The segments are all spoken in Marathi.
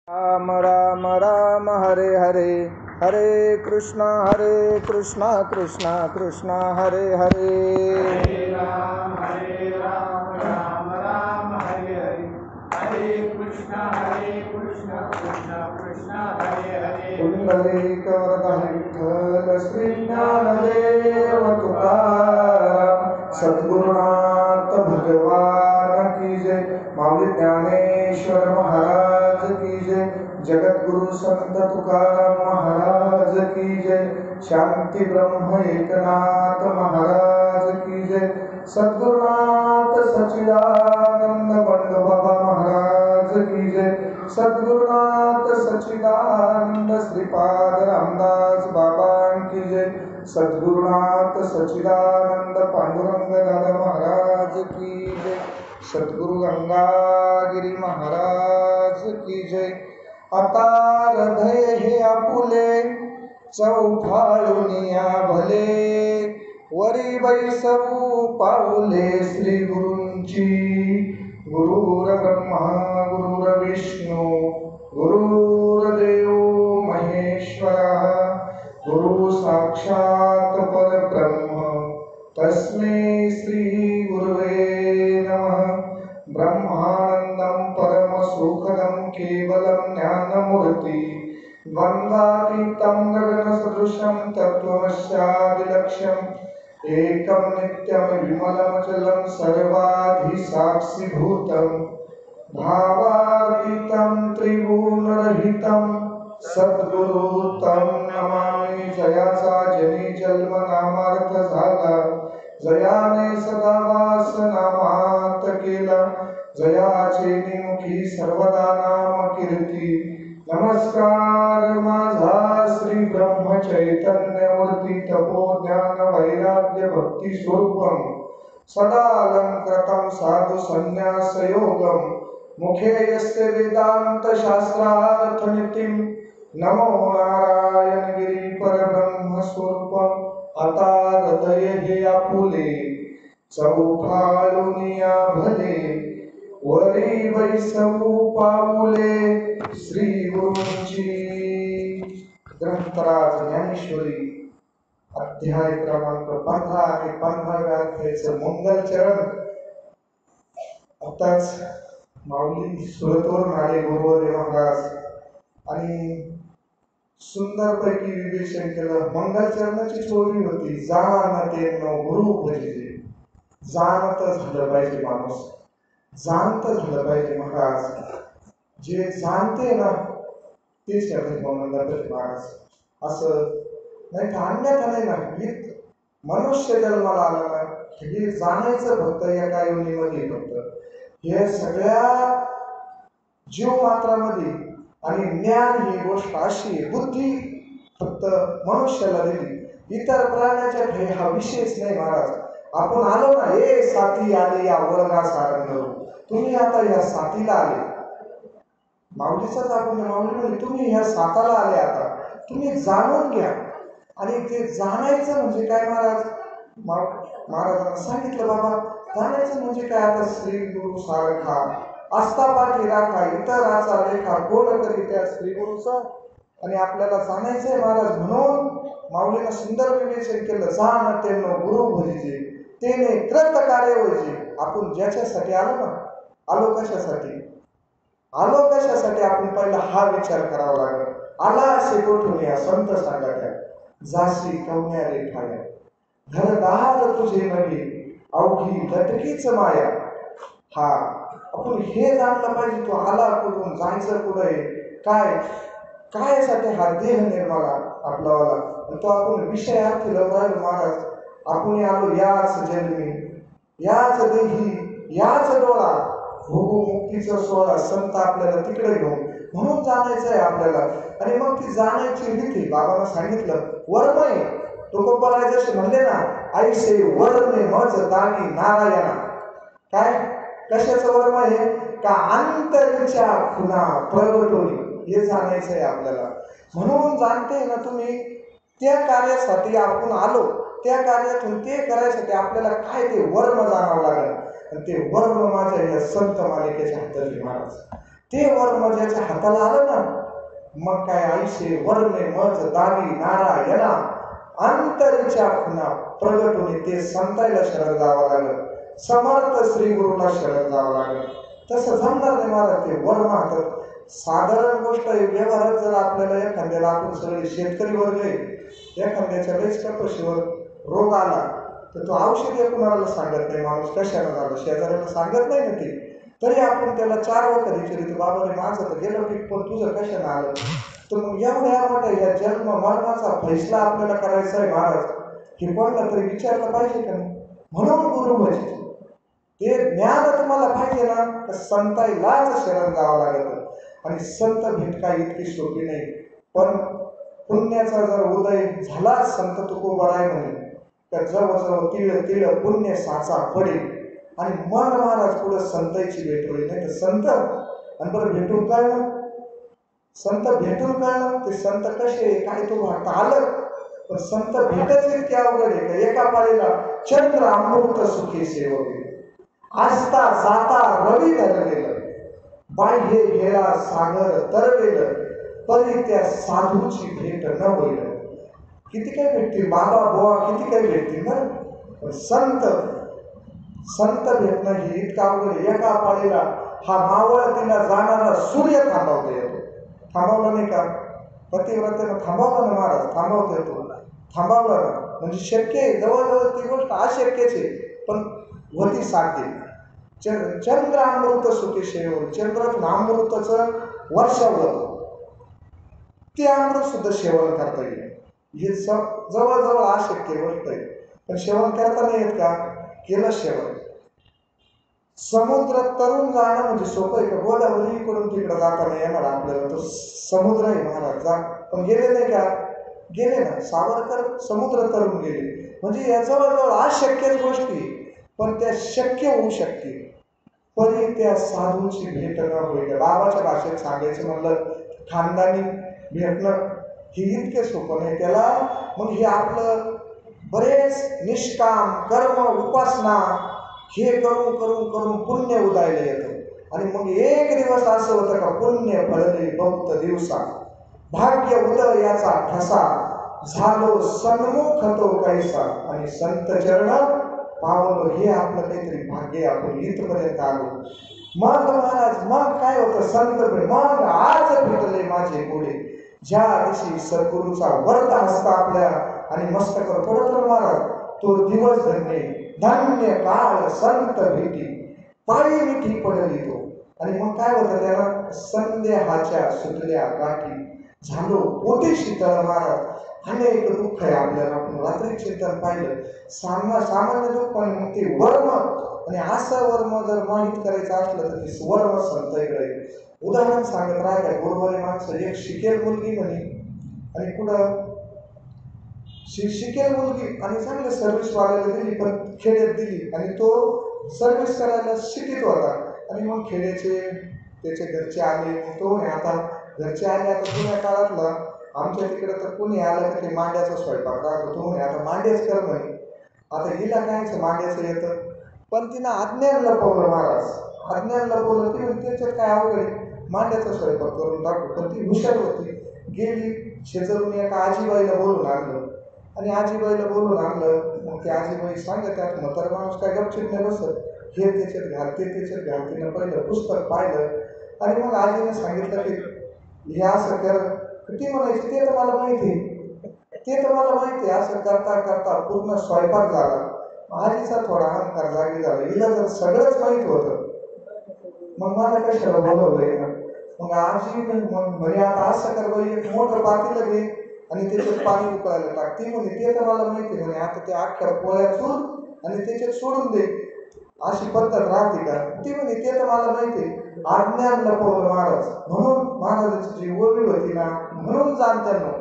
राम राम राम हरे हरे, हरे कृष्णा कृष्णा कृष्णा हरे हरे। हरे राम राम राम हरे हरे, हरे कृष्णा कृष्णा कृष्णा हरे हरे। पुंडलीकवरदं विठ्ठल श्री ज्ञानदेव तुकाराम, सद्गुरुनाथ भगवान की जय, माऊली ज्ञानेश्वर महाराज की जय, जगद्गुरु संत तुकाराम महाराज की जय, शांती ब्रह्म एकनाथ महाराज की जय, सद्गुरुनाथ सच्चिदानंद बंडू बाबा महाराज की जय, सद्गुरुनाथ सच्चिदानंद श्रीपाद रामदास बाबा की जय, सद्गुरुनाथ सच्चिदानंद पांडुरंग दादा महाराज की जय, सद्गुरु गंगागिरी महाराज की जय। आता हृदय हे आपुले चौफाळुनिया भले, वरी बैसवू पाऊले श्री गुरूंची, गुरुर ब्रह्मा गुरुर्विष्णू गुरुर्देव महेश्वरा, गुरु साक्षात परब्रह्म तस्मै श्री गुरुवे नमः। ब्रह्मानंदं परमसुखदं केवलं ज्ञानमूर्ति, द्वन्द्वातीतं गगनसदृशं तत्त्वमस्यादिलक्ष्यम्, एकं नित्यं विमलमचलं सर्वाधिसाक्षिभूतं, भावातीतं त्रिगुणरहितं सद्गुरु तं नमामि। जयाचा जनी जन्म नामार्थ झाला, जयाने सदा वास नामात केला, जयाचे निमुखी सर्वदा नाम कीर्ती। नमस्कार माझा श्री ब्रह्म चैतन्य मूर्ती, तपो ज्ञान वैराग्य भक्ती स्वरूपम, सदालंकृतं साधु संन्यास योगम, मुखे यस्य वेदांत शास्त्रार्थ नितिम, नमो नारायण गिरी परब्रह्म स्वरूपम। आता हृदय हे आपुले चौफाळुनिया भले, वरी बैसवू पाऊले श्री गुरूंची। ग्रंथराज ज्ञानेश्वरी अध्याय क्रमांक 15 आणि 15व्या अध्यायाचं मंगलचरण। आताच माऊली सुरतवरून आले गुरुवर्य महाराज आणि सुंदरपैकी विवेचन केलं। मंगलचरणाची चोरी होती, जाणते न गुरु भजिले, जाणत झालं पाहिजे माणूस, जाणत झालं पाहिजे महाराज, जे जाणते ना तेच मंगलचरण महाराज, असं नाही तर अन्यथा नाही ना। मनुष्य जन्माला आला ना हे जाणायचं फक्त एका योनीमध्ये, फक्त हे सगळ्या जीव मात्रामध्ये, आणि ज्ञान ही गोष्ट अशी आहे, बुद्धी फक्त मनुष्याला दिली, इतर प्राण्याच्या हा विषयच नाही महाराज। आपण आलो ना, हे साथी आले या वर्गा सारंग, तुम्ही आता या साथीला आले, माऊलीचाच आपण माऊली म्हणजे तुम्ही ह्या साथाला आले, आता तुम्ही जाणून घ्या। आणि ते जाणायचं म्हणजे काय महाराज, महाराजांना सांगितलं बाबा जाणायचं म्हणजे काय, आता श्री गुरु सारखा आस्था पाठी राखा, इतराचा लेखा कोण करी त्या श्री गुरुचा, आणि आपल्याला जाणायचंय महाराज। म्हणून माऊलीनं सुंदर विवेचन केलं, जाणते न गुरु भजिजे तेने कृत कार्य होईजे। आपण ज्याच्यासाठी आलो ना, आलो कशासाठी, आलो कशासाठी, आपण पहिला हा विचार करावा लागेल। आला असे कोठून या संत सांगत्या, जाशी कवन्या रे ठाया, घरदार तुझे नवी अवघी लटकीच माया। हा आपण हे जाणलं पाहिजे, तो आला कुठून, जायचं कुठं आहे, काय कायसाठी हा देह निर्माला आपलावाला, तो आपण विषयार्थी लवरायला महाराज। आपण आलो याच जन्मी, याच देही, याच डोळा, भोगू मुक्तीचा सोहळा, संत आपल्याला तिकडे घेऊन, म्हणून जाणायचं आहे आपल्याला। आणि मग ती जाण्याची रीती बाबांना सांगितलं, वर्मय तुकोबराय जसे म्हणले ना, ऐसे वर्मे मज दानी नारायणा। काय कशाचं वर्म आहे का, अंतरच्या खुणा प्रगटोनी, हे जाणायचं आहे आपल्याला। म्हणून जाणते ना तुम्ही, त्या कार्यासाठी आपण आलो, त्या कार्यातून ते करायसाठी आपल्याला काय ते वर्म जाणावं लागेल, आणि ते वर्म माझ्या या संत मालिकेच्या हातात महाराज। ते वर्म ज्याच्या हाताला आलं ना, मग काय आयुष्य वर्मे मज दावी नारायणा अंतरीच्या खुना प्रगट होणे ते संताईला शरण जावं लागलं, समर्थ श्री गुरुला शरण जावं लागलं. तसं जमणार नाही महाराज. ते वर्म हातात साधारण गोष्ट आहे. व्यवहारात जर आपल्याला एखाद्याला, आपण सगळे शेतकरी वर्ग आहे, एखाद्याच्या लईच कपशीवर रोग आला तर तो औषध कुणाला सांगत नाही. माणूस कशाला झालं शेजाऱ्याला सांगत नाही ना. ते तरी आपण त्याला 4 वखत विचारितो, बाबा रे माझं तर गेलं पीक पण तुझं कशाला आलं. तर मग एवढ्या मोठ्या या जन्म मरणाचा फैसला आपल्याला करायचा आहे महाराज, हे कोणाला तरी विचारलं पाहिजे का नाही. म्हणून गुरु म्हणजे ते ज्ञान तुम्हाला पाहिजे ना, तर संताईलाच शरण जावं लागतं. आणि संत भेट काय इतकी सोपी नाही. पण पुण्याचा जर उदय झाला संत तुकोबाराय म्हणे, तर जवळजवळ तिळ तिळ पुण्य साचा पडेल आणि मन महाराज पुढे संताईची भेट होईल. नाही तर संत आणि बरं भेटून कळलं, संत भेटून कळलं ते संत कसे काय तो वाटतं आलं. पण संत भेटच इतके अवघड आहे का एका पाळीला चंद्र अमृत सुखी सेवक आस्था जाता रवी धरलेलं, बाह्य हेरा सागर तरवेल, तरी त्या साधूची भेट न होईल. किती काय भेटतील बाबा बोवा, किती काय भेटतील ना. पण संत संत भेटणं ही इतका अवघड. एका पाळीला हा मावळतीला जाणारा सूर्य थांबवता येतो. थांबवला नाही का पतिव्रतेनं थांबवला ना महाराज, थांबवता येतो. थांबवला ना म्हणजे शक्य आहे. जवळजवळ ती गोष्ट अशक्यच आहे, पण होती साध्य. चंद्र अमृत सुखी सेवन, चंद्रातून अमृताचं वर्षावलं ते अमृत सुद्धा सेवन करता येईल. हे जवळजवळ अशक्य गोष्ट आहे. पण सेवन करता नाही येत का, केलं सेवन. समुद्रात तरुण जाणं म्हणजे सोपं आहे का. गोदावरी इकडून तिकडं जाता नाही येणार आपल्याला, तो समुद्र आहे महाराज. जा पण गेले नाही का, गेले ना. सावरकर समुद्र तरुण गेले. म्हणजे या जवळजवळ अशक्यच गोष्टी पण त्या शक्य होऊ शकते. परी त्या साधूची भेट न होईल. बाबाच्या भाषेत सांगायचं म्हणलं, खानदानी भेटणं हे इतके सोपं नाही त्याला. मग हे आपलं बरेच निष्काम कर्म उपासना हे करून करून करून पुण्य उदायला येतं. आणि मग एक दिवस असं होतं का पुण्य फळले बहुत दिवसा, भाग्य उदयाचा ठसा, झालो सन्मुख तो कैसा, आणि संत चरण पावलो हे आपलं काहीतरी भाग्य. आपण इथपर्यंत आलो. मग महाराज मग काय होतं संत मग आज भेटले माझे पुढे, ज्या दिवशी सद्गुरूचा वरद हस्ता आपल्या आणि मस्तकावर पडतो महाराज, तो दिवस धन्य धन्य काळ संत भेटी, पाळी मिठी पडली तो. आणि मग काय होतं त्याला, संदेहाच्या सुटल्या गाठी, झालो पोटी शीतळ महाराज. अनेक दुःख आहे आपल्याला, आपण रात्री चिंतन पाहिलं सामान्य दुःख, पण मग ते वर्म. आणि असं वर्म जर माहीत करायचं असलं तर ते वर्म संताईकडे. उदाहरण सांगत राहत्या गुरुवारी माणसं, एक शिकेल मुलगी म्हणे आणि कुठं शिकेल मुलगी आणि चांगलं सर्व्हिस वाढायला दिली, पण खेड्यात दिली आणि तो सर्व्हिस करायला शिकित होता. आणि मग खेड्याचे त्याचे घरचे आले, तो आता घरचे आले. आता जुन्या काळातला आमच्या तिकडे तर कुणी आलं का ते मांड्याचा स्वयंपाक राहतो, तो म्हणे आता मांड्याच कर म्हणे. आता हिला कायचं मांड्याचं येतं, पण तिनं अज्ञान लपवलं महाराज. अज्ञान लपवलं ती म्हणजे त्याच्यात काय अवघड आहे, मांड्याचा स्वयंपाक करून टाकू. पण ती हुशार होती, गेली शेजारून एका आजीबाईला बोलून आणलं. आणि आजीबाईला बोलून आणलं. मग ती आजीबाई सांगत त्यात म्हातारा माणूस काय गपचिप नाही बसत, हे त्याच्यात घालते त्याच्यात घालते ना. पहिलं पुस्तक पाहिलं आणि मग आजीने सांगितलं की हे असं कर. ती म्हणायची ते तर मला माहिती आहे, ते तर मला माहिती आहे. असं करता करता पूर्ण स्वयंपाक झाला. आजीचा थोडा अहंकार जागी झाला. हिला जर सगळंच माहित होतं मग मला कशाला बोलवलंय ना. मग आजी मग म्हणे आता असं कर बाई, एक मोठं पातेलं घे आणि त्याच्यात पाणी उकळायला टाक. ती म्हणे ते तर मला माहिती आहे म्हणे, आता ते अख्ख्या पोळ्या चूर आणि त्याच्यात सोडून दे, अशी पद्धत राहते का. ती म्हणे ते तर मला माहिती आहे. अज्ञान लपवलं महाराज. म्हणून महाराजाची जी ओवी होती ना, म्हणून जाणत्यांना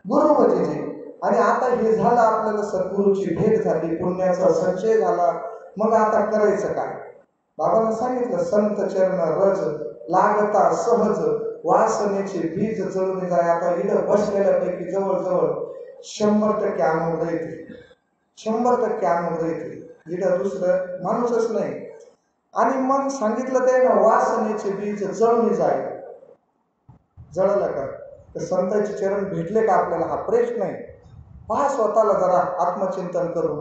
गुरु म्हणजे. आणि आता हे झालं आपल्याला सद्गुरूची भेट झाली, पुण्याचा संचय झाला. मग आता करायचं काय. बाबांना सांगितलं संत चरण रज लागता सहज, वासनेचे बीज जळून जाय. आता इथं बसलेल्यापैकी जवळजवळ 100% अनुभव येते, 100% अनुभव येते. इथं दुसरं माणूसच नाही. आणि मग सांगितलं ते ना, वासनेचे बीज जळून जाईल. जळलं का? तर संतांचे चरण भेटले का आपल्याला, हा प्रश्न आहे. पहा स्वतःला जरा आत्मचिंतन करू.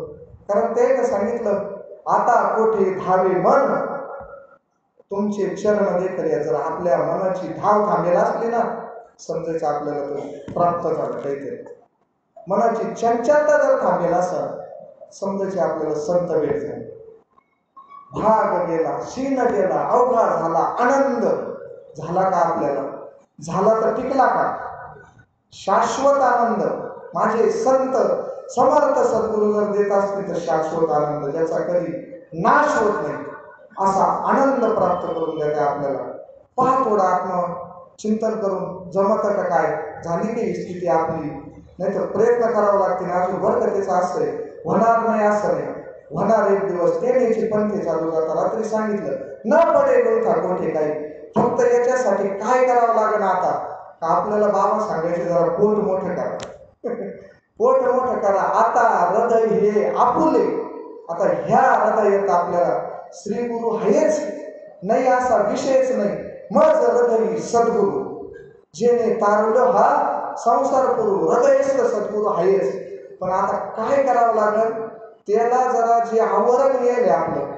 कारण ते सांगितलं, आता कोठे धावे मन तुमचे चरण देखले. जर आपल्या मनाची धाव थांबेल असली ना, समजायचं आपल्याला तो प्राप्त झालं काहीतरी. मनाची चंचलता जर थांबेल असेल, समजायचे आपल्याला संत भेटले. भाग गेला, शीन गेला, अवघा झाला, आनंद झाला का आपल्याला? झाला तर टिकला का? शाश्वत आनंद माझे संत समर्थ सद्गुरू जर देत असतील तर शाश्वत आनंद, ज्याचा कधी नाश होत नाही, असा आनंद प्राप्त करून देते आपल्याला. पहा थोडं आत्मचिंतन करून, जमत का काय? झाली की स्थिती आपली? नाही तर प्रयत्न करावा लागतील अजून. बरं का त्याचं असं आहे, होणार नाही असं नाही, होणार एक दिवस. तेनेची पंथे चालू जातात. रात्री सांगितलं, न पडे गुंथा कोठे काही. फक्त याच्यासाठी काय करावं लागेल आता? का आपल्याला बाबा सांगायचे, जरा पोट मोठं करा. पोट मोठं करा. आता हृदय हे आपुले. आता ह्या हृदयात आपल्याला श्री गुरु आहेच नाही असा विषयच नाही. मज हृदय सद्गुरु जेने तारलो हा संसार करू. हृदयस्थ सद्गुरु आहेच. पण आता काय करावं लागेल? त्याला जरा जे आवरण येईल, आपलं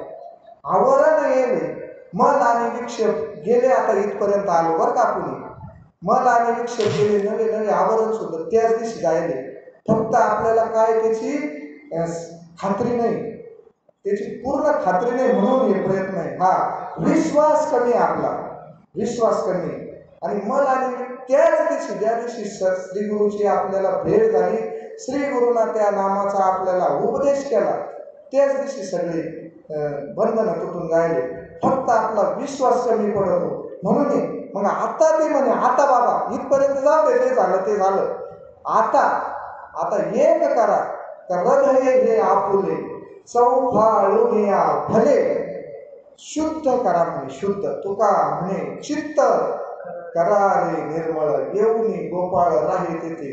आवरण येईल. मन आणि विक्षेप गेले. आता इथपर्यंत आलो बरं का आपण. मन आणि विक्षेप गेले, नवे नवे आवरण सुद्धा त्याच दिवशी जायले. फक्त आपल्याला काय त्याची खात्री नाही, त्याची पूर्ण खात्री नाही, म्हणून हे प्रयत्न आहे. हा विश्वास कमी, आपला विश्वास कमी. आणि मन आणि त्याच दिवशी, ज्या दिवशी श्री गुरुची आपल्याला भेट झाली, श्री गुरुना त्या नामाचा आपल्याला उपदेश केला, त्याच दिवशी सगळे बंधनं तुटून राहिले. फक्त आपला विश्वास कमी पडतो. म्हणून मग आता ते म्हणे, आता बाबा इथपर्यंत जाऊ दे, ते झालं ते झालं. आता एक करा, हृदय हे आपुले चौफाळून या भले. शुद्ध करा म्हणे, शुद्ध. तुका म्हणे चित्त करा रे निर्मळ, येऊनी गोपाळ राहे तेथे.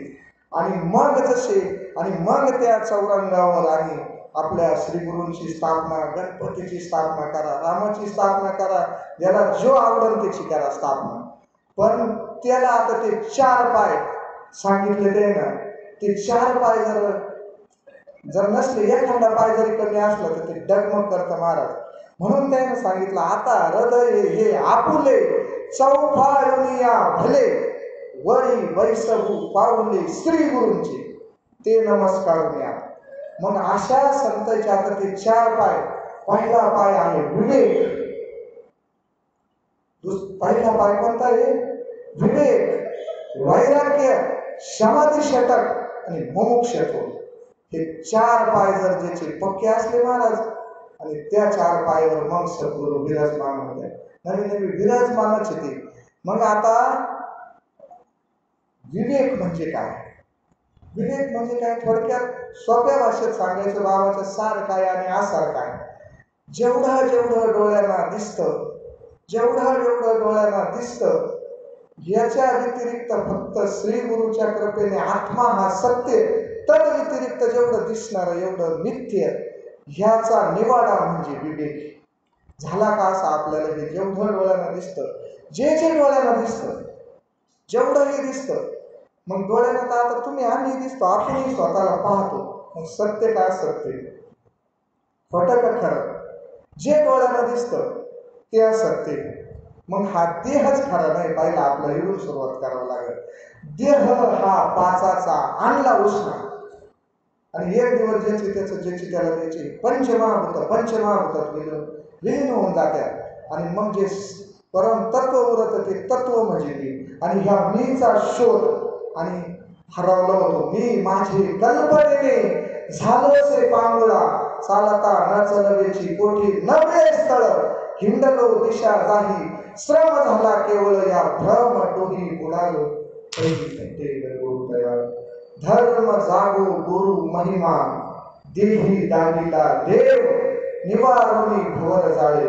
आणि मग जसे, आणि मग त्या चौरंगावर आणि आपल्या श्रीगुरूंची स्थापना, गणपतीची स्थापना करा, रामाची स्थापना करा, ज्याला जो आवडेल त्याची करा स्थापना. पण त्याला आता ते 4 पाय सांगितले ते ना, ते 4 पाय जर नसले, एखादा पाय जरी कमी असला तर ते डगमग करतं महाराज. म्हणून त्यानं सांगितलं, आता हृदय हे आपुले चौफाळून या भले. वरी वैसभू पाऊले श्री गुरूंचे ते नमस्कारून या. मग अशा संतांचे आता ते 4 पाय. पहिला पाय आहे विवेक. पहिला पाय कोणता आहे? विवेक, वैराग्य, समाधी षटक आणि मोक्षत्व. हे 4 पाय जर ज्याचे पक्के असले महाराज, आणि त्या 4 पायावर मग सद्गुरू विराजमान होते. नवीन नवीन विराजमानच येते. मग आता विवेक म्हणजे काय? विवेक म्हणजे काय? थोडक्यात सोप्या भाषेत सांगायचं, बाबाचं सार काय आणि आसार काय. जेवढं डोळ्यांना दिसतं, जेवढं डोळ्यांना दिसतं, याच्या व्यतिरिक्त फक्त श्री गुरुच्या कृपेने आत्मा हा सत्य, तद व्यतिरिक्त जेवढं दिसणार एवढं मिथ्य, ह्याचा निवाडा म्हणजे विवेक. झाला का असा आपल्याला? हे जेवढं डोळ्यांना दिसतं, जे डोळ्यांना दिसतं, जेवढंही दिसतं. मग डोळ्यानं तर आता तुम्ही, आम्ही दिसतो, आपणही स्वतःला पाहतो. मग सत्य काय? सत्य खोटं का खरं? जे डोळ्यानं दिसतं ते असत्य. मग हा देहच खरा नाही. पहिला आपला इकडून सुरुवात करावं लागेल. देह हा पाचाचा आणला उष्णा, आणि एक दिवस ज्याची त्याला द्यायची. पंचमहाभूतात विलीन होऊन जात्या. आणि मग जे परम तत्व उरत ते तत्व म्हणजे मी. आणि ह्या मीचा शोध आणि हरवलो होतो मी. माझे कल्पनेने झालोसे पांगुळा, चालता न चलवेची कोठी नवे स्थळ. हिंडलो दिशा जाही, श्रम झाला केवळ या भ्रम डोही बुडालो. धर्म जागो गुरु महिमा, देही दागिला देव, निवारुनी भवर जाळे,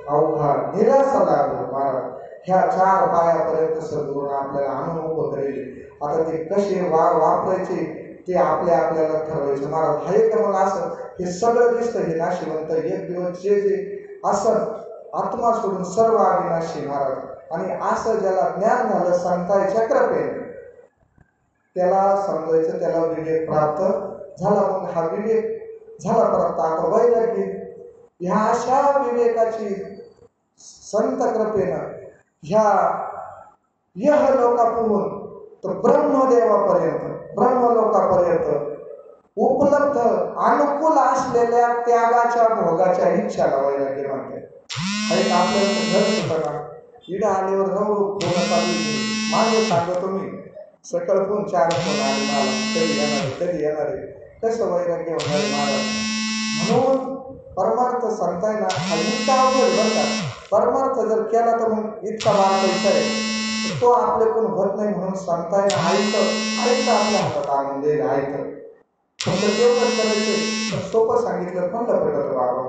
अवघा निरासा लागो महाराज. ह्या 4 पायापर्यंत सद्गुरूंना आपल्याला आणून उभं करेल. आता ते कसे वापरायचे ते आपल्याला ठरवायचं महाराज. आहे का? मग असं हे सगळं दिसतं, हे नाशिवंत एक दिवस जे असं आत्मा सोडून सर्व अविनाशी महाराज. आणि असं ज्याला ज्ञान झालं संतांच्या कृपेने, त्याला समजायचं त्याला विवेक प्राप्त झाला. मग हा विवेक झाला प्राप्त. आता वैराग्य, ह्या अशा विवेकाची संत कृपेनं ह्या यह लोकापुरून तर ब्रह्मलोकापर्यंत उपलब्ध अनुकूल असलेल्या त्यागाच्या भोगाच्या इच्छाला वैराग्य म्हणतात. आणि आपल्याला घर होतं ना, इडं आल्यावर मागे सांगतो मी, सकाळ फोन 4 फोन आले मला, कधी येणार आहे कसं वैराग्य होणार महाराज. म्हणून परमार्थ सांगताय ना, हा इतका अवघड बरं का. परमार्थ जर केला तर मग इतका वाटायचा आहे, तो आपल्याकडून होत नाही. म्हणून सांगताय ना, ऐकतं आपल्या हातात आणून देईल, ऐकतं फक्त तेवढंच करायचं. सोपं सांगितलं कोणला पटत बाबा,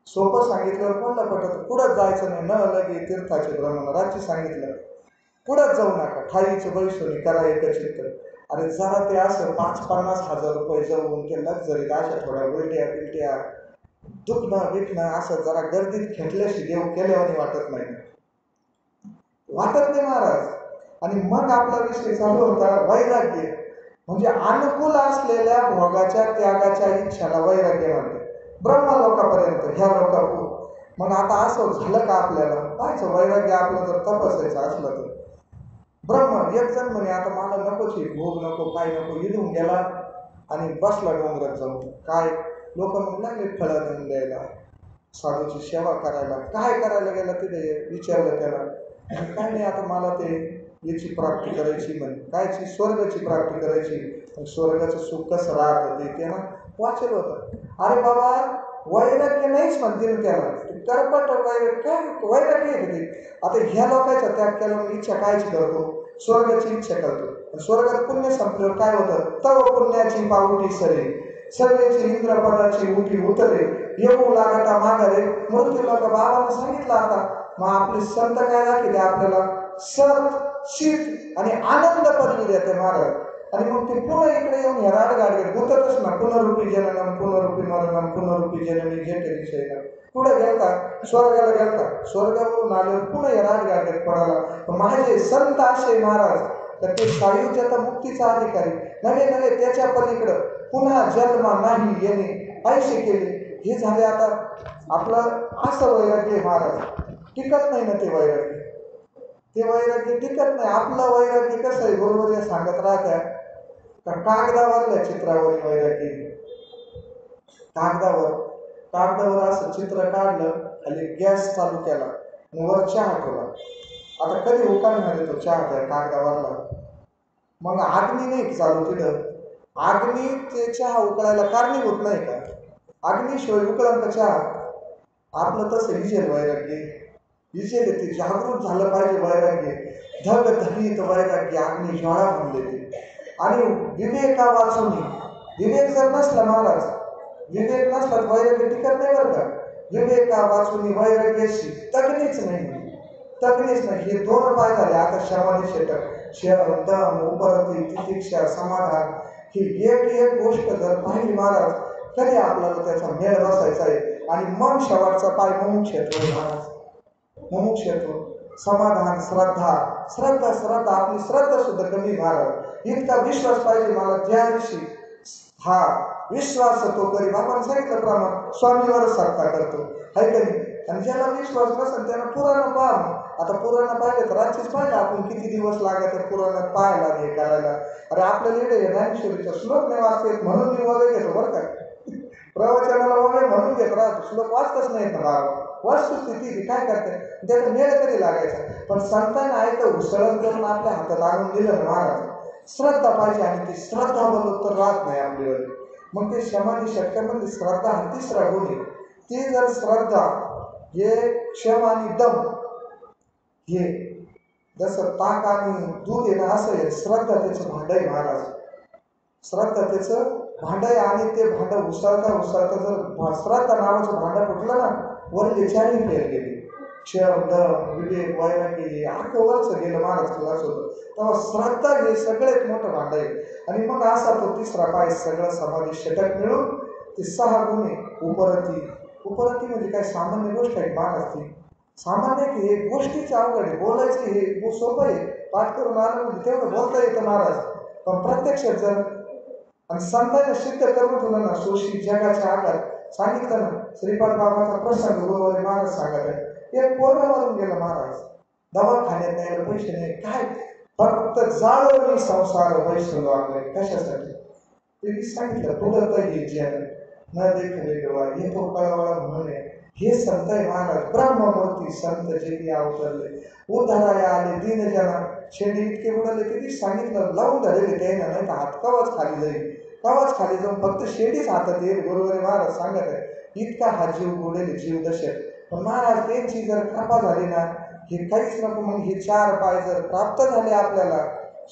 सोपं सांगितल्यावर कोणला पटत. पुढंच जायचं नाही, न लगे तीर्थाचे भ्रमण. राज्य सांगितलं पुढंच जाऊ नका, ठाईचं बैसोनी करा एकचित्त. अरे जरा ते असं 5-50 हजार रुपये जाऊन ते लक्झरीत अशा थोड्या उलट्या बिलट्या दुखणं बिखणं असं जरा गर्दीत खेटल्याशी देव केल्यावानी वाटत नाही महाराज. आणि मग आपला विषय चालू होता वैराग्य, म्हणजे अनुकूल असलेल्या भोगाच्या त्यागाच्या इच्छाला वैराग्य म्हणते. ब्रह्मलोकापर्यंत, ह्या लोकापूर. मग आता असं झालं का आपल्याला पाहायचं वैराग्य आपलं जर तपासायचं असलं तर. एक जण म्हणे आता मला नकोच आहे, भोग नको काय नको, इडून गेला आणि बसला डोंगरात जाऊन. काय लोक मग लागले फळं देऊन द्यायला, साधूची सेवा करायला. काय करायला गेला तिथे विचारलं त्याला, काय नाही आता मला ते याची प्राप्ती करायची, म्हणे कायची, स्वर्गाची प्राप्ती करायची. स्वर्गाचं सुख कसं राहतं ते ना वाचलं होतं. अरे बाबा वैराग्य नाहीच म्हणते ना त्याला, करपट वैराग्य आहे ते. आता ह्या लोकांचा त्याग केला मग इच्छा कायची करतो, स्वर्गाची इच्छा करतो. स्वर्गात पुण्य संपल्यावर काय होतं, तव पुण्याची पावटी सरे, सर्वेची इंद्रपदाची उठी उतरे, येऊ लागता माघारे. म्हणून ते लोक बाबांना सांगितलं. आता मग आपले संत काय दाखवते आपल्याला, सत शीत आणि आनंद पदवी देते महाराज. आणि मग ते पुन्हा इकडे येऊन ह्या राडगाडगे गुततच ना, पुनरुपी जननम पुनरुपी मरणम पुनरुपी जननी घेते विषय. पुढे गेलता स्वर्गाला गेलता, स्वर्गावरून आल्यावर पुन्हा या राडगाडगेत पडाला. माझे संत असे महाराज तर ते सायुज्यता मुक्तीचा अधिकारी नवे त्याच्या पलीकडं पुन्हा जन्म नाही येणे ऐसे केले. हे झाले आता आपलं असं वैराग्य महाराज. टिकत नाही ना ते वैराग्य, ते वैराग्य टिकत नाही. आपलं वैराग्य कसं आहे, बरोबर हे सांगत राहत्या का कागदावरल्या चित्रावर वैराग्य. कागदावर असं चित्र काढलं, खाली गॅस चालू केला, वर चहा ठेवला. आता कधी उकाळणार आहे तो चहा त्या कागदावरला, मग अग्नी नाही चालू तिथं. अग्नी ते चहा उकळायला कारणीभूत नाही का, अग्नीशिवाय उकळांचा चहा. आपलं तसं इजेल वैराग्य, इजेल ते जागृत झालं पाहिजे वैराग्य. धग धगीत वैराग्य अग्नी ज्वाळा म्हणले ते. आणि विवेका वाचून, विवेक जर नसला महाराज, विवेक नसला तर वैराग्य टिकत नाही बरं का. विवेका वाचून वैराग्याशी तकणीच नाही. हे 2 पाय झाले. आता शमाधी षटक, दम, उपरती, तितिक्षा, समाधान, ही एक गोष्ट जर पाहिली महाराज, कधी आपल्याला त्याचा मेळ बसायचा आहे. आणि मग शेवटचा पाय मुमुक्षत्व महाराज, मुमुक्षत्व, समाधान, श्रद्धा. आपली श्रद्धा सुद्धा कमी महाराज. इतका विश्वास पाहिजे मला, ज्या दिवशी हा विश्वास तो करी, आपण सांगितलं प्रमाण स्वामीवर सत्ता करतो है का नाही. आणि ज्याला विश्वास नसेल त्याला पुराण पाहा. आता पुराण पाहिलं तर रात्रीच पाहिलं आपण, किती दिवस लागत पुराणात पाहायला हे करायला. अरे आपल्या लिडे ज्ञानेश्वरीचा श्लोक नाही वाचते म्हणून मी वगैरे घेतो बरं का, प्रवचनाला वगैरे म्हणून घेत राहतो. श्लोक वाचतच नाहीत ना बाबा. वस्तुस्थिती काय करते त्याचा मेळ कधी लागायचा. पण संतांना ऐकतं घुसळण करून आपल्या हातात आणून दिलं ना महाराज. श्रद्धा पाहिजे, आणि ती श्रद्धा बरोबर राहत नाही आपल्यावर. मग ते समाधी षटकामध्ये श्रद्धा हा 3रा गुण आहे. ती जर श्रद्धा, हे क्षम आणि दम, हे जसं ताक आणि दूध आहे ना, असं आहे श्रद्धा त्याचं भांड आहे महाराज. श्रद्धा त्याचं भांड आहे. आणि ते भांड उचलता जर श्रद्धा नावाचं भांड फुटलं ना, वरले 4 फेर गेले. क्षम, दम, विवेक, वैराग्य, अख्खं वरचं गेलं महाराज क्लास होतं. तेव्हा श्रद्धा हे सगळ्यात मोठं भांड आहे. आणि मग असा तो 3रा पाय सगळं समाधी षटक मिळून ते 6 गुण आहे. उपरती, उपरती म्हणजे काय सामान्य गोष्ट आहे महाराज ती? सामान्य की हे गोष्टीच अवघड आहे. बोलायचं हे सोपं आहे, पाठ करून आलं म्हणजे तेवढं बोलता येतं महाराज. पण प्रत्यक्षात जर आणि संतांनी सिद्ध करून ठेवलं ना, सोशी जगाच्या आगात सांगितलं ना, श्रीपाद बाबाचा प्रसंग गुरुवारी महाराज सांगत आहे. एक पोरगा मरून गेलं महाराज, दवाखान्यात न्यायला पैसे नाही, काय फक्त जाळवणी संसार पैसे लागले कशासाठी? ते सांगितलं पुढं तर हे जन न देखले डोळा हे तो कळवळा म्हणून हे संत आहे महाराज, ब्रह्ममूर्ती संत जे की अवतरले, उद्धाराया आले दीनजना. शेंडी इतके उडाले किती सांगितलं लावून धरले त्यानं, नाही तर हात कवाच खाली जाईल, कवाच खाली जाऊन फक्त शेंडीच हातात येईल. गुरुवारी महाराज सांगत आहे इतका हा जीव गोडेल जीव दशक. पण महाराज त्यांची जर कृपा झाली ना, हे काहीच नको मग हे 4 पाय जर प्राप्त झाले आपल्याला,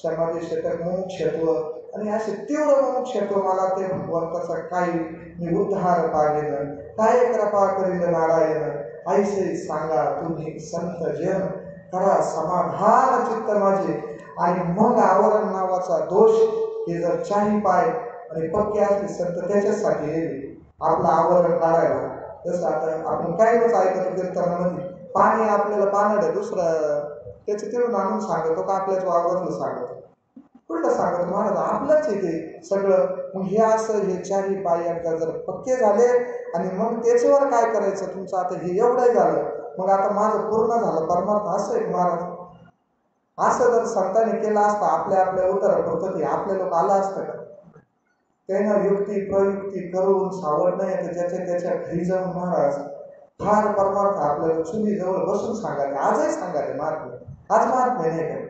समाधी शतक मुमुक्षत्व आणि असे तीव्र मुमुक्षत्व, मला ते भगवंताचा काही मी उद्धार पागेन, काय कृपा करील नारायण, ऐसे सांगा तुम्ही संत जन, करा समाधान चित्त माझे. आणि मग आवरण नावाचा दोष, हे जर 4 पाय आणि पक्के असले संत त्याच्यासाठी येईल आपलं आवरण काढायला. जसं आता आपण काय नच ऐकतो कीर्तनामध्ये, पाणी आपल्याला पाण्याला दुसरं त्याचं तिळून आणून सांगतो का आपल्याच वावरातलं सांगतो, कुठलं सांगतो महाराज आपलंच येते सगळं. मग हे असं हे 4 पाय एकदा जर पक्के झाले आणि मग त्याच्यावर काय करायचं तुमचं, आता हे एवढं झालं मग आता माझं पूर्ण झालं परमार्थ, असं आहे महाराज. असं जर संतांनी केलं असतं आपल्या उत्तरापुरतं, ते आपल्या लोक आलं असतं का? त्यानं युक्ती प्रयुक्ती करून सावड नाही तर ज्याच्या त्याच्या घरी जाऊन महाराज फार परमार्थ आपल्याला चुली जवळ बसून सांगायचे. आजही सांगायचे महात्मे, आज महात्मे नाही काय,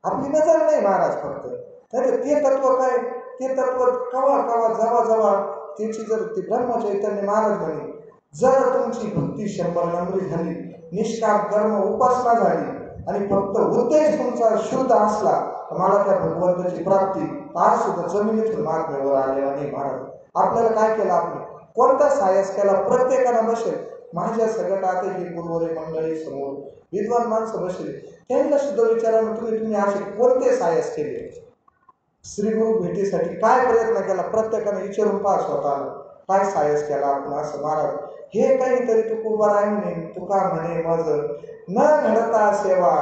आपली नजर नाही महाराज फक्त. नाही ते तत्व काय, ते तत्व कवा कवा जवा जवा त्याची जर ती ब्रह्मचैतन्य महाराज म्हणे, जर तुमची भक्ती 100 नंबरी झाली, निष्काम कर्म उपासना झाली आणि फक्त उद्देश तुमचा शुद्ध असला तर मला त्या भगवंताची प्राप्ती. आज सुद्धा जमिनीतून महात्म्यावर आलेला नाही महाराज. आपल्याला काय केलं, आपण कोणता सायस केला, प्रत्येकानं बसेल. माझ्या सगळ्यात आता ही गुरुवारी मंडळी समोर विद्वान माणसं बसले, त्यांना सुद्धा विचारानं तुम्ही असे कोणते सायस केले, श्रीगुरु भेटीसाठी काय प्रयत्न केला, प्रत्येकाने विचारून पहा स्वतःला काय सायस केला आपण. असं महाराज हे काहीतरी तुकोबारायने तुका म्हणे मज न घडता सेवा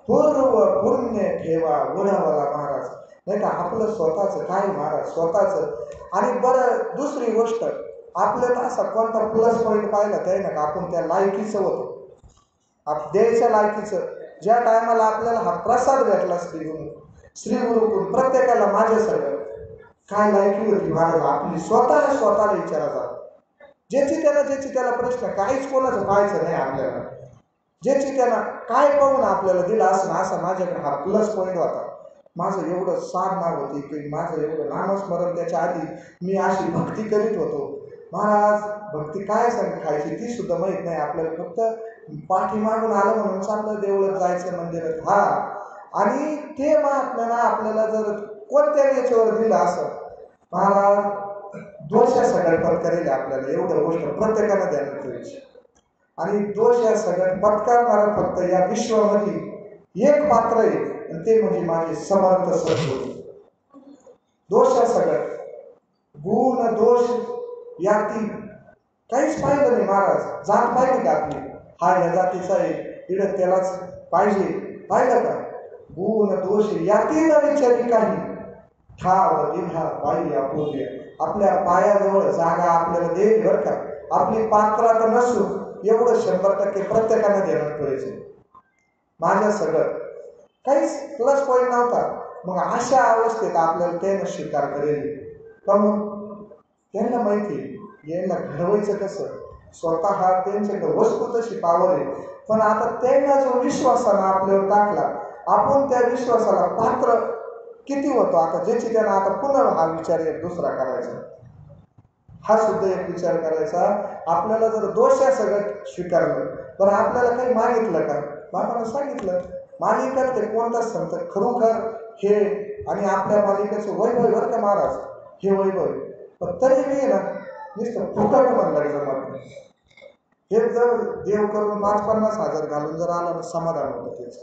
पूर्व पुण्य ठेवा गुणावाला महाराज. नाही का आपलं स्वतःचं काय महाराज स्वतःचं. आणि बरं दुसरी गोष्ट, आपल्याला असा कोणता प्लस पॉईंट पाहिला त्याने का आपण त्या लायकीचं होतो, द्यायच्या लायकीचं. ज्या टायमाला आपल्याला हा प्रसाद भेटला श्रीगुरुकडून प्रत्येकाला माझ्या सगळं काय लायकी होती महाराज आपली, स्वतःला विचारा जा. ज्याची त्याला प्रश्न, काहीच कोणाचं पाहायचं नाही आपल्याला. ज्याची त्याला काय पाहून आपल्याला दिला असं असा माझ्याकडे हा प्लस पॉईंट होता. माझं एवढं साधना होती की माझं एवढं नामस्मरण, त्याच्या आधी मी अशी भक्ती करीत होतो महाराज. भक्ती काय खायची ती सुद्धा माहीत नाही आपल्याला, फक्त पाठी मागून आलं म्हणून चांगलं देवळात जायचं मंदिरात, हा. आणि ते महात्म्यानं आपल्याला जर कोणत्या याच्यावर दिलं असं महाराज, दोष या सगळ्यात पत्करेल आपल्याला. एवढं गोष्ट प्रत्येकानं ध्यानात ठेवायची. आणि दोष या सगळ्यात पत्करणारा फक्त या विश्वामध्ये एक पात्र आहे, आणि ते म्हणजे माझे समर्थ सद्गुरू. दोष या सगळ्यात गुण दोष याती काहीच पाहिलं नाही महाराज. जात पाहिली का आपली, हा या जातीचा आहे इकडं त्यालाच पाहिजे, पाहिलं का? गुण दोष याती न विचारी काही ठाव दिला पायी अपूर्य. आपल्या पायाजवळ जागा आपल्याला देईल बरं का, आपली पात्रता नसू एवढं 100% प्रत्येकानं ध्यानात ठेवायचं. माझ्या सगळं काहीच प्लस पॉईंट नव्हता. मग अशा अवस्थेत आपल्याला त्यानं स्वीकार करेल, पण त्यांना माहिती यांना घडवायचं कसं. स्वतः त्यांच्याकडे वस्तू तशी पावर आहे, पण आता त्यांना जो विश्वासानं आपल्यावर टाकला, आपण त्या विश्वासाला पात्र किती होतो. आता ज्याची त्यांना आता पुन्हा हा विचार एक दुसरा करायचा, हा सुद्धा एक विचार करायचा. आपल्याला जर दोष या सगळं स्वीकारलं, तर आपल्याला काही मागितलं का? बाबांना सांगितलं मालिकातले कोणता संत खरोखर हे, आणि आपल्या मालिकेचं वैभव बरं का महाराज, हे वैभव. पण तरी मी ना नुसतं फुकट म्हणलं जमत नाही. हे जर देव करून 5-50 हजार घालून जर आलं तर समाधान होतं, त्याचं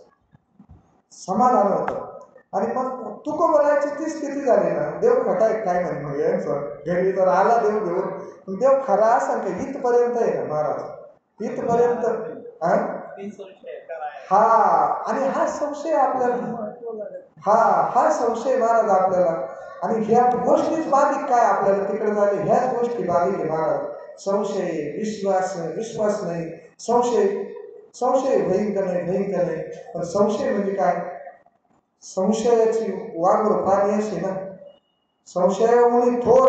समाधान होतं. आणि मग तुकोबरायची ती स्थिती झाली ना, देव खटाय काय म्हणे मग यांचं घरी तर आला देव घेऊन, पण देव खरा असं का इथपर्यंत आहे ना महाराज, इथपर्यंत. हा आणि हा संशय आपल्याला, हा संशय महाराज आपल्याला, आणि ह्या गोष्टीच बाधिक काय आपल्याला तिकडे झाले, ह्याच गोष्टी बाधिक आहे महाराज. संशय, विश्वास नाही, संशय भयंकर नाही. पण संशय म्हणजे काय? संशयाची वाघोर प्राणी असे ना, संशयामुळे थोर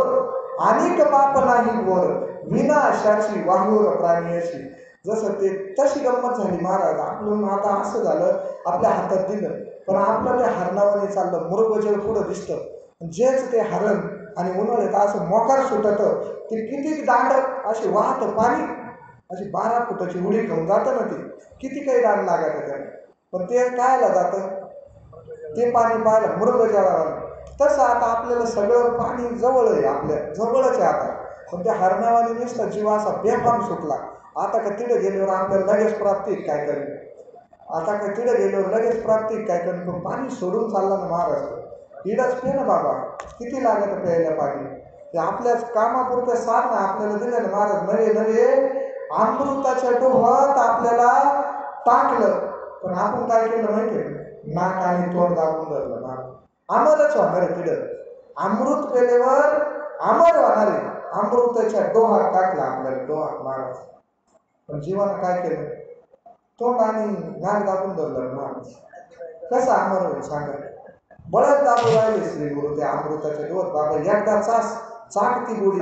अनेक पाप नाही गोर, विनाशाची वाघोर प्राणी अशी. जसं ते तशी गंमत झाली महाराज. आपलं आता असं झालं, आपल्या हातात दिलं पण आपलं ते हरणावाने चाललं, मृगजळ पुढं दिसतं, जेच ते हरण आणि उन्हाळ्यात असं मोकार सुटत, ते किती दांड असे वाहत पाणी, अशी 12 फुटाची उडी खाऊन जातं ना, ते किती काही दांड लागत त्याला, पण ते कायला जातं, ते पाणी पाहायला मृगजळाला. तसं आता आपल्याला सगळं पाणी जवळ आहे, आपल्या जवळच आहे आता, पण त्या हरणावाने नुसता जीव असा बेफाम सुटला. आता का तिथे गेल्यावर आपल्याला लगेच प्राप्ती काय करेल, आता का तिथे गेल्यावर लगेच प्राप्ती काय करेल, पण पाणी सोडून चालला ना महाराष्ट्र. इडच पे ना बाबा, किती लागत प्यायला पाणी, ते आपल्याच कामापुरतं साधनं आपल्याला दिलं ना महाराज. नवे अमृताच्या डोहात आपल्याला टाकलं, पण आपण काय केलं माहिती आहे, नाक आणि तोंड दाबून धरलं महाराज. अमरच होणार आहे तिथं, अमृत पेल्यावर अमर होणार आहे. अमृताच्या डोहात टाकला आपल्याला, डोहात महाराज. पण जीवानं काय केलं, तोंड आणि नाक दाबून धरलं महाराज. कसं अमर होईल सांगा, बळच दाबू राहिले श्री गुरु त्या अमृताच्या डोहात. बाबा एकदा चाट ती गोडी,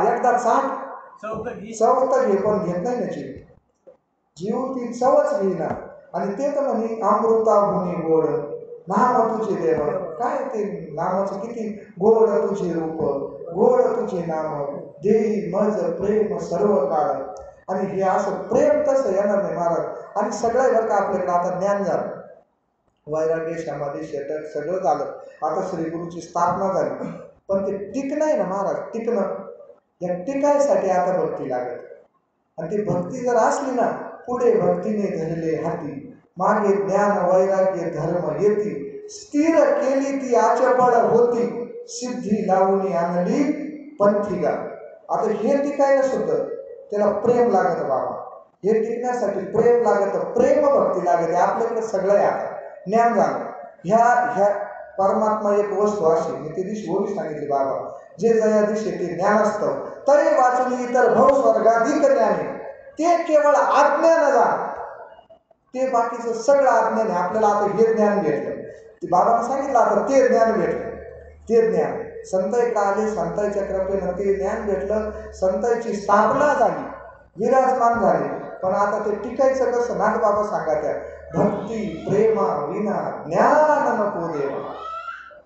एकदा चाट चव तर घे, पण घेत नाही ना जीव ती चवच घेईना. आणि ते तर म्हणे अमृता हुनी गोड नाम तुझे देव, काय ते नामाचं किती गोड तुझे रूप, गोड तुझे नाम, देई मज प्रेम सर्व काळ. आणि हे असं प्रेम तसं येणार नाही महाराज. आणि सगळं बरं का आपल्याकडे आता ज्ञान झालं, वैराग्य समाधी षटक सगळं झालं, आता श्रीगुरूची स्थापना झाली, पण ते टिकणं आहे ना महाराज, टिकणं, या टिकायसाठी आता भक्ती लागत. आणि ती भक्ती जर असली ना, पुढे भक्तीने धरले हाती, मागे ज्ञान वैराग्य धर्म येती, स्थिर केली ती आचपळ होती, सिद्धी लावून आणली पंथीगा. आता हे टिकायला सुद्धा त्याला प्रेम लागत बाबा, हे टिकण्यासाठी प्रेम लागत, प्रेम भक्ती लागते. आपल्याकडे सगळं आहे आता, ज्ञान झालं. ह्या परमात्मा एक वस्तू अशी, मी ते दिवशी ओळी सांगितली बाबा, जे जया दिशे ते ज्ञान असतं, तरी वाचून इतर भव स्वर्गाधिक ज्ञाने, ते केवळ अज्ञान जा, ते बाकीचं सगळं अज्ञान आहे. आपल्याला आता हे ज्ञान भेटलं, ते बाबांना सांगितलं, आता ते ज्ञान भेटलं, ते ज्ञान संत इकडे आले, संतांच्या कृपेनं ते ज्ञान भेटलं, संतांची स्थापना झाली, विराजमान झाले. पण आता ते टिकायचं कसं, नाथ बाबा सांगा त्या, भक्ती प्रेमा विना ज्ञान नको देवा.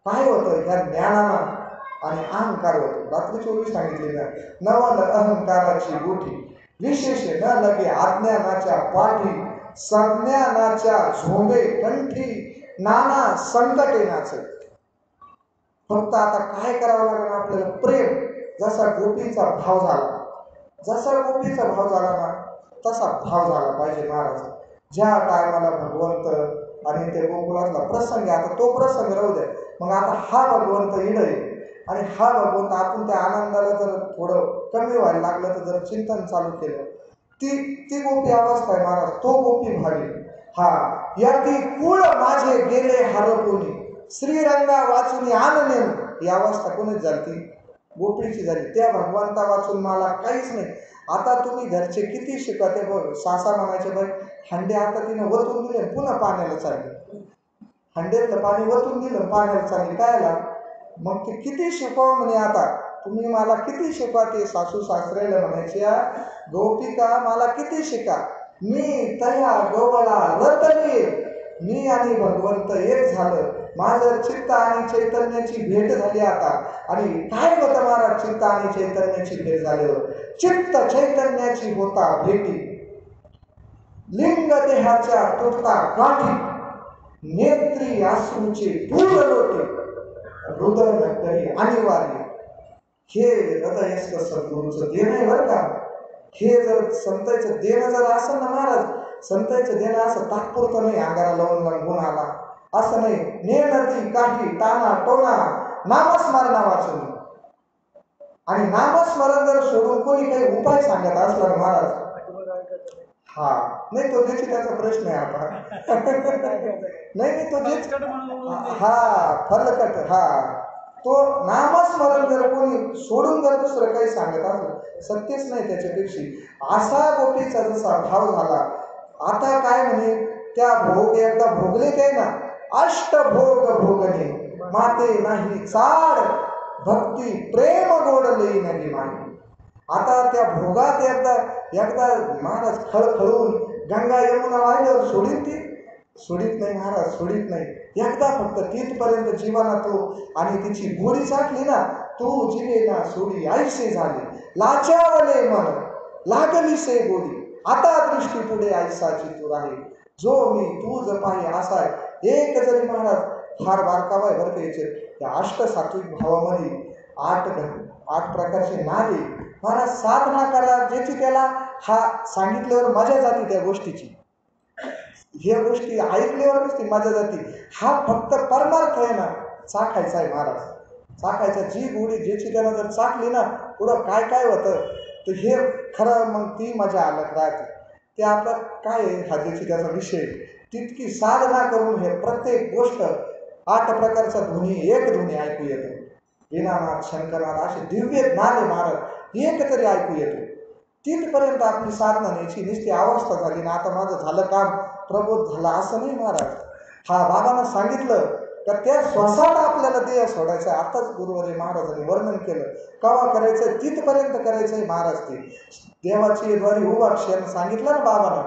काय होतं ह्या ज्ञानानं, आणि अहंकार होतो. रात्री 24 सांगितले ना, नवल अहंकाराची गोठी, विशेष न लगे अज्ञानाच्या पाठी, संज्ञानाच्या झोंबे कंठी, नाना संकटे नाच. फक्त आता काय करावं लागेल आपल्याला, प्रेम. जसा गोपीचा भाव झाला, जसा गोपीचा भाव झाला ना, तसा भाव झाला पाहिजे महाराज. ज्या टायमाला भगवंत आणि ते गोकुळातला प्रसंग, आता तो प्रसंग राहू द्या, मग आता हा भगवंत इडय, आणि हा भगवंत आपण त्या आनंदाला जर थोडं कमी व्हायला लागलं, तर जर चिंतन चालू केलं, ती गोपी अवस्था आहे महाराज, तो गोपी भावी. या ती कुळ माझे गेले हरपोनी, श्रीरंगा वाचून आणणे, ही अवस्था कोणीच झाली, ती गोपीची झाली. त्या भगवंता वाचून मला काहीच नाही. आता तुम्ही घरचे किती शिका, ते बघ सासा म्हणायचे बाई, हंडे आता तिनं वतून दिले, पुन्हा पाण्याला चालले, हंड्यातलं पाणी वतून दिलं, पाण्याला चालले, कायला मग ते किती शिकवा म्हणे, आता तुम्ही मला किती शिकवा. ते सासू सासऱ्याला म्हणायच्या, गोपिका मला किती शिका, मी तया गोवळा रतली, मी आणि भगवंत एक झालं, माझं चित्त आणि चैतन्याची भेट झाली आता. आणि काय होतं महाराज, चित्त आणि चैतन्याची भेट झाल्यावर, चित्त चैतन्याची होता भेटी, लिंग देहाच्या तुटता गाठी, नेत्री आसूचे पूर्ण लोटे, हृदय करी अनिवार्य. हे हृदयस्थ सद्गुरूचं देणं आहे बरं का. हे जर संतांचं देणं जर असं ना महाराज, संतांचं देणं असं तात्पुरतं नाही, अंगाला लावून गुण आला, असं नाही, नेनती काही ताना टोना नामस्मरणा वाचून. आणि नामस्मरण जर सोडून कोणी काही उपाय सांगत असला ना महाराज, हा नाही तो त्याची त्याचा प्रश्न आहे आता नाही तो हा फलकट, हा तो नामस्मरण जर कोणी सोडून जर दुसरं काही सांगत असलं, सत्यच नाही त्याच्यापेक्षा. असा गोपीचा जसा भाव झाला. आता काय म्हणे, त्या भोग एकदा भोगले काय ना, अष्टभोग भोगणे माते नाही चाड, भक्ती प्रेम गोडले नाही मागे. आता त्या भोगात एकदा एकदा महाराज खळखळून गंगा यमुना वाहिल्यावर सोडित ती सोडित नाही महाराज, सोडित नाही. एकदा फक्त तिथपर्यंत जीवाना तो आणि तिची गोडी चाटली ना, तू जिवे ना सोडी आईसे झाले लाचावले मन लागली से गोडी, आता दृष्टी पुढे आईसाची तू राही, जो मी तू जपाही असा. एक जरी महाराज फार बारकावा आहे बरं का याचे, त्या अष्टसात्विक भावामध्ये आठ प्रकारचे नाद आहे महाराज. साधना करा ज्याची त्याला हा सांगितल्यावर मजा जाते त्या गोष्टीची, ह्या गोष्टी ऐकल्यावर नसते मजा जाते. हा फक्त परमार्थ आहे ना, चाखायचा आहे महाराज, चाखायचा. जी गोडी ज्याची त्याला जर चाखली ना, पुढं काय काय होतं तर हे खरं मग ती मजा अलग राहते. ते आपलं काय आहे हा ज्याची त्याचा विषय. तितकी साधना करून हे प्रत्येक गोष्ट 8 प्रकारचा ध्वनी एक ध्वनी ऐकू येतो. वीणानाद, शंकरनाद असे दिव्य ज्ञान आहे महाराज, एक तरी ऐकू येतो. तिथपर्यंत आपली साधना न्यायची नुसती अवस्था झाली ना, आता माझं झालं काम, प्रबोध झाला असं नाही महाराज. हा बाबांना सांगितलं तर त्या श्वासात आपल्याला देह सोडायचं. आताच गुरुवारी महाराजांनी वर्णन केलं केव्हा करायचं, तिथपर्यंत करायचंय महाराज. ते देवाची द्वारी उभा क्षण सांगितला ना बाबांना,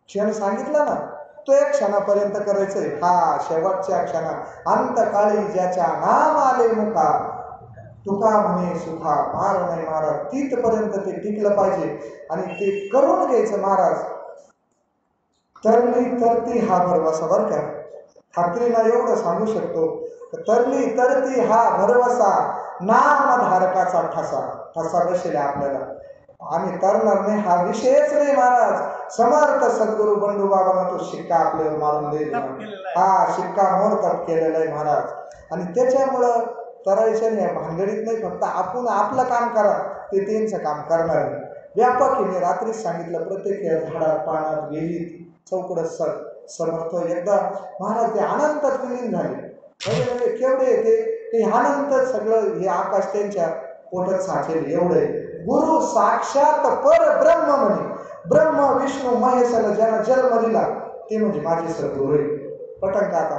क्षण सांगितला ना, तो एक क्षणापर्यंत करायचंय. हा शेवटच्या क्षणा अंतकाळी ज्याच्या नाम आले मुखा, तुका म्हणे सुखा मार नाही महाराज. तिथपर्यंत ते टिकलं पाहिजे आणि ते करून घ्यायचं महाराज. तरली तरती हा भरवसा बरं का, खात्रीला एवढं सांगू शकतो, तरली तरती हा भरवसा, नाम धारकाचा ठसा बसेल आपल्याला. आम्ही तरणार नाही हा विषयच नाही महाराज. समर्थ सद्गुरू बंडू बाबांना तो शिक्का आपल्यावर मारून देईल. हा शिक्का मोरतप केलेला आहे महाराज. आणि त्याच्यामुळं तरायचं नाही, भानगडीत नाही. फक्त आपण आपलं काम करा, ते त्यांचं काम करणार नाही. व्यापक मी रात्रीच सांगितलं, प्रत्येक झाडात पानात वेलीत चौकडस समर्थ एकदा महाराज ते अनंतात विलीन झाले. केवढे येते ते अनंत सगळं हे आकाश त्यांच्या पोटात साचेल एवढे. गुरु साक्षात परब्रह्म म्हणे, ब्रह्म विष्णू महेशाला ज्यांना जन्म दिला ते म्हणजे माझे सद्गुरू. पटन का आता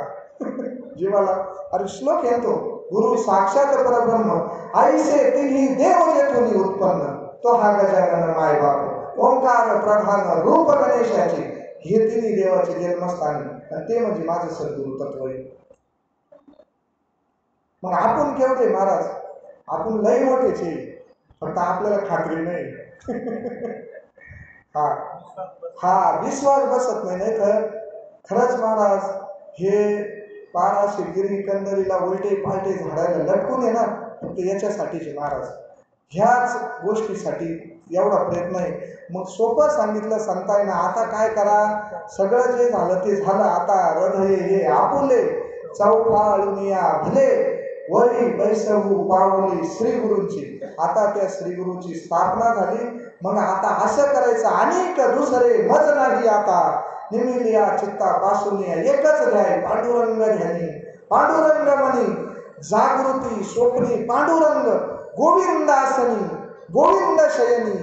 जीवाला? अरे श्लोक येतो, गुरु साक्षात परब्रह्म आईसे तिन्ही देव जेथून उत्पन्न, तो हा गजानन माय बाप ओंकार प्रधान रूप गणेशाचे, हे तिन्ही देवाचे जन्मस्थान आणि ते म्हणजे माझे सद्गुरू तत्व आहे. मग आपण केवढे महाराज, आपण लई मोठेचे, फक्त आपल्याला खात्री नाही हा हा विश्वास बसत नाही. नाही तर खरंच महाराज हे 1200 गिरी कंदरीला उलटे पालटे झाडायला लटकून आहे ना, फक्त याच्यासाठीचे महाराज, ह्याच गोष्टीसाठी एवढा प्रयत्न आहे. मग सोपं सांगितलं संतांना, आता काय करा, सगळं जे झालं ते झालं, आता हृदय हे आपुले चौफाळून या भले, वरी बैसवू पावली श्री गुरूंची. आता त्या श्री गुरूची स्थापना झाली. मग आता असं करायचं, अनेक दुसरे मज नाही आता, निमिलिया चित्तापासून एकच ध्याय पांडुरंग ध्यानी, पांडुरंग म्हणी जागृती स्वप्नी, पांडुरंग गोविंदासनी गोविंद शयनी,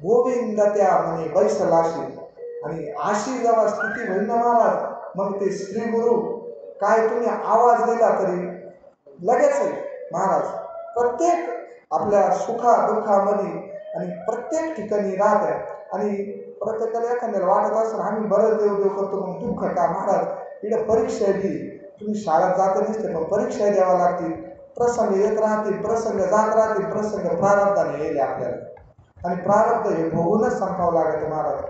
गोविंद त्या म्हणे बैसलाशी. आणि अशी जेव्हा स्थिती होईल ना महाराज, मग ते श्री गुरु काय तुम्ही आवाज दिला तरी लगेच आहे महाराज. प्रत्येक आपल्या सुखा दुःखामध्ये आणि प्रत्येक ठिकाणी राहत आहे. आणि प्रत्येकाला एखाद्याला वाटत असं आम्ही बरं देव करतो मग दुःख का महाराज, इकडे परीक्षा दिली, तुम्ही शाळेत जात नसते पण परीक्षा द्यावा लागतील, प्रसंग येत राहतील, प्रसंग जात राहतील, प्रसंग प्रारब्धाने येईल आपल्याला. आणि प्रारब्ध हे भोगूनच संपावं लागतं महाराज.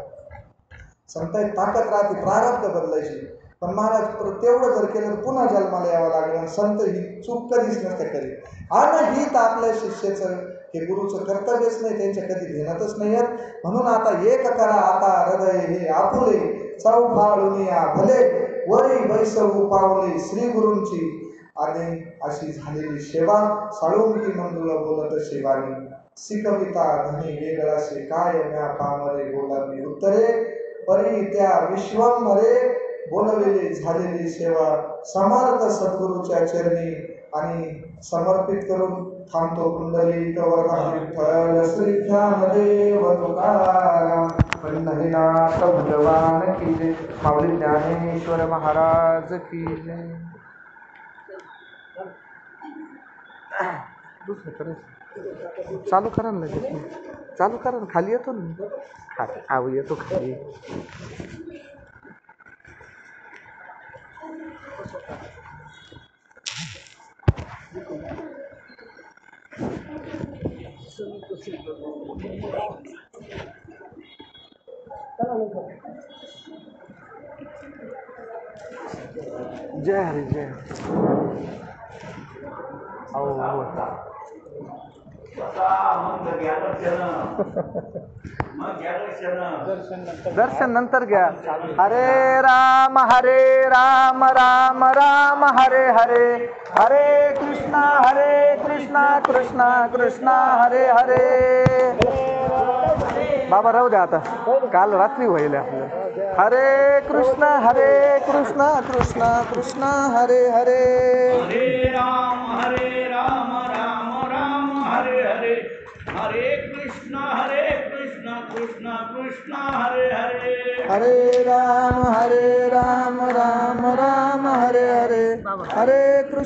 संत ताकद राहते प्रारब्ध बदलायची, पण महाराज तेवढं जर केलं तर पुन्हा जन्माला यावं लागेल. आणि संत ही चूक कधीच नसते करीत. आणि ही तर आपल्या शिष्याचं हे गुरुचं कर्तव्यच नाही, त्यांच्या कधी ध्यानातच नाही येत. म्हणून आता एक करा, आता हृदय हे आपुले चौफाळून या भले, वरी बैसवू पावले श्री गुरूंची आणि अशी झालेली सेवा साळुंकी मंजुळा बोलत शिवानी सिकविता धनी वेगळा शे काय म्या पामरे बोलावी उत्तरे परी त्या विश्वंभरे बोललेली झालेली सेवा समर्थ सद्गुरूच्या चरणी आणि समर्पित करून थांबतो. कुंडलिक वरदा विठ्ठल श्री ज्ञानदेव तुकाराम पंढरीनाथ भगवान की जय. माऊली ज्ञानेश्वर महाराज की जय. दुसरं करायचं चालू करा ना लगेच चालू करा ना खाली येतो ना खाली आव येतो खाली. जय हरी जय दर्शन नंतर घ्या. हरे राम राम राम हरे हरे हरे कृष्णा कृष्णा कृष्णा हरे हरे. बाबा राहू द्या आता काल रात्री होईल आपलं. हरे कृष्णा कृष्णा कृष्णा हरे हरे. हरे राम राम राम हरे हरे हरे कृष्णा कृष्णा कृष्णा हरे हरे. हरे राम राम राम हरे हरे हरे कृष्ण